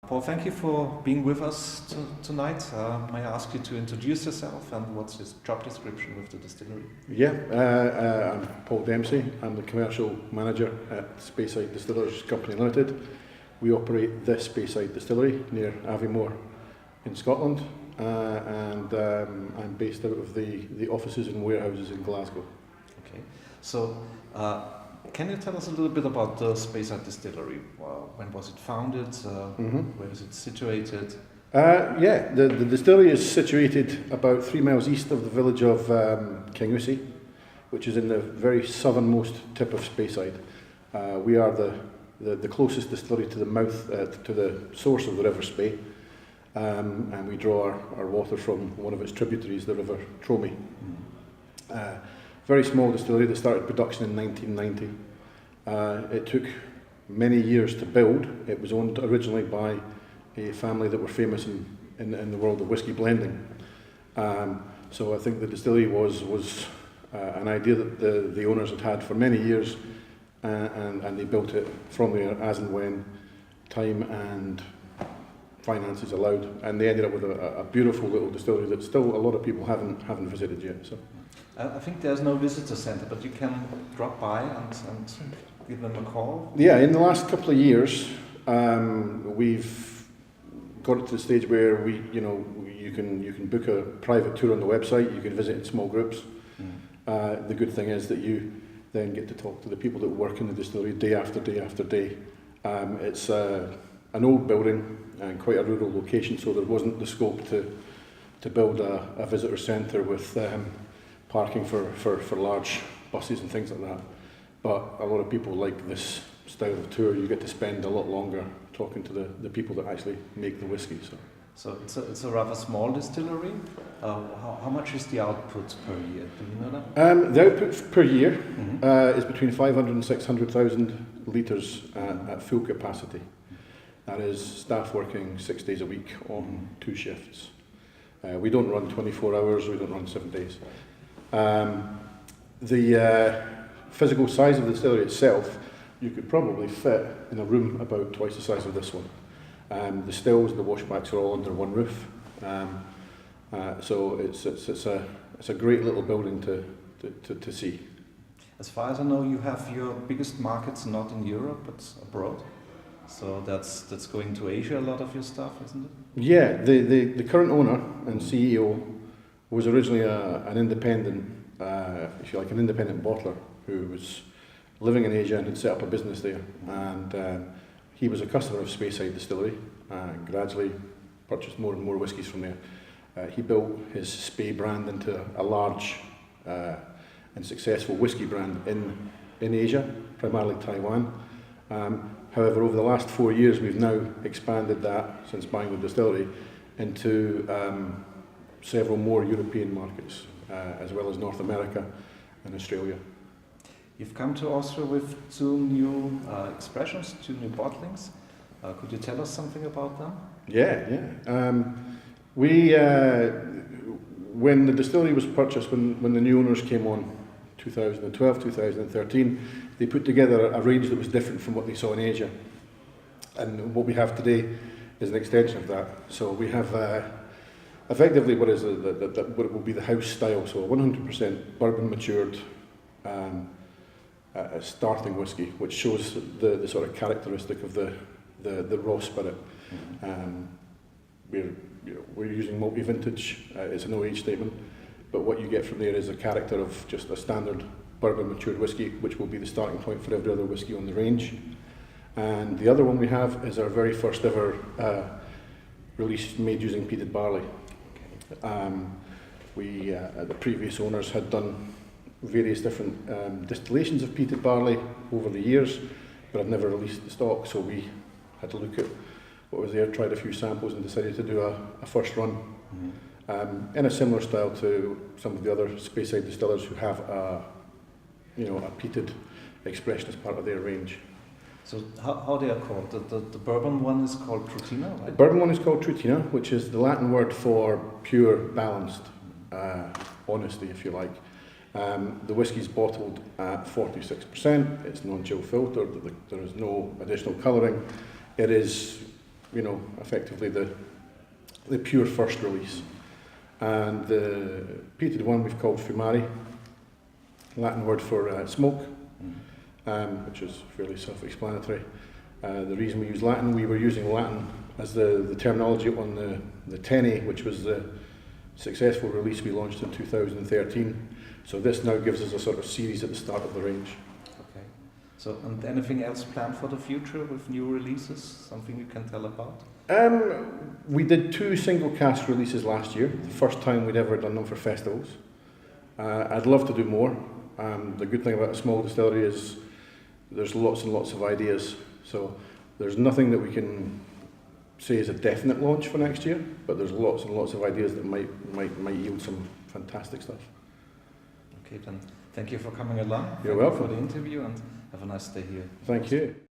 Paul, thank you for being with us tonight. May I ask you to introduce yourself and what's your job description with the distillery? Yeah, I'm Paul Dempsey. I'm the commercial manager at Speyside Distillery Company Limited. We operate this Speyside Distillery near Aviemore in Scotland, and I'm based out of the offices and warehouses in Glasgow. Okay, so can you tell us a little bit about the Speyside Distillery? When was it founded? Where is it situated? Yeah, the distillery is situated about 3 miles east of the village of Kingussie, which is in the very southernmost tip of Speyside. We are the closest distillery to the mouth, to the source of the River Spey, and we draw our water from one of its tributaries, the River Tromie. Very small distillery that started production in 1990. It took many years to build. It was owned originally by a family that were famous in the world of whisky blending. So I think the distillery was an idea that the owners had for many years, and they built it from there as and when time and finances allowed, and they ended up with a beautiful little distillery that still a lot of people haven't visited yet. So I think there's no visitor centre, but you can drop by and give them a call. Yeah, in the last couple of years, we've got it to the stage where you can book a private tour on the website. You can visit in small groups. The good thing is that you then get to talk to the people that work in the distillery day after day after day. It's an old building and quite a rural location, so there wasn't the scope to build a visitor centre with parking for large buses and things like that. But a lot of people like this style of tour. You get to spend a lot longer talking to the people that actually make the whisky. So it's a rather small distillery. How much is the output per year? Do you know that? The output per year is between 500 and 600,000 litres at full capacity. That is staff working 6 days a week on 2 shifts. We don't run 24 hours, we don't run 7 days. The physical size of the distillery itself, you could probably fit in a room about twice the size of this one. The stills, the washbacks are all under one roof. So it's a great little building to see. As far as I know, you have your biggest markets not in Europe but abroad. So that's going to Asia, a lot of your stuff, isn't it? Yeah, the current owner and CEO was originally an independent, if you like, an independent bottler who was living in Asia and had set up a business there. And he was a customer of Speyside Distillery and gradually purchased more and more whiskies from there. He built his Spey brand into a large and successful whisky brand in Asia, primarily Taiwan. However, over the last 4 years, we've now expanded that, since buying the distillery, into several more European markets, as well as North America and Australia. You've come to Austria with 2 new expressions, 2 new bottlings. Could you tell us something about them? Yeah. When the distillery was purchased, when the new owners came on, 2012, 2013, they put together a range that was different from what they saw in Asia. And what we have today is an extension of that. So we have effectively what will be the house style, so 100% bourbon matured starting whisky, which shows the sort of characteristic of the raw spirit. We're using multi-vintage. It's a no age statement. But what you get from there is a character of just a standard bourbon matured whisky, which will be the starting point for every other whisky on the range. And the other one we have is our very first ever release made using peated barley. The previous owners had done various different distillations of peated barley over the years, but had never released the stock, so we had to look at what was there, tried a few samples and decided to do a first run. In a similar style to some of the other Speyside distillers who have a peated expression as part of their range. So how they are called? The bourbon one is called Trutina, right? The bourbon one is called Trutina, which is the Latin word for pure, balanced, honesty, if you like. The whiskey's bottled at 46%. It's non-chill filtered. There is no additional colouring. It is you know, effectively the pure first release. And the peated one we've called Fumari, Latin word for smoke, which is fairly self-explanatory. The reason we use Latin, we were using Latin as the terminology on the Tene, which was the successful release we launched in 2013. So this now gives us a sort of series at the start of the range. Okay. So, and anything else planned for the future with new releases? Something you can tell about? We did 2 single cask releases last year, the first time we'd ever done them for festivals. I'd love to do more. The good thing about a small distillery is there's lots and lots of ideas. So there's nothing that we can say is a definite launch for next year, but there's lots and lots of ideas that might yield some fantastic stuff. Okay, then thank you for coming along. You're welcome. For the interview, and have a nice day here. Thank you.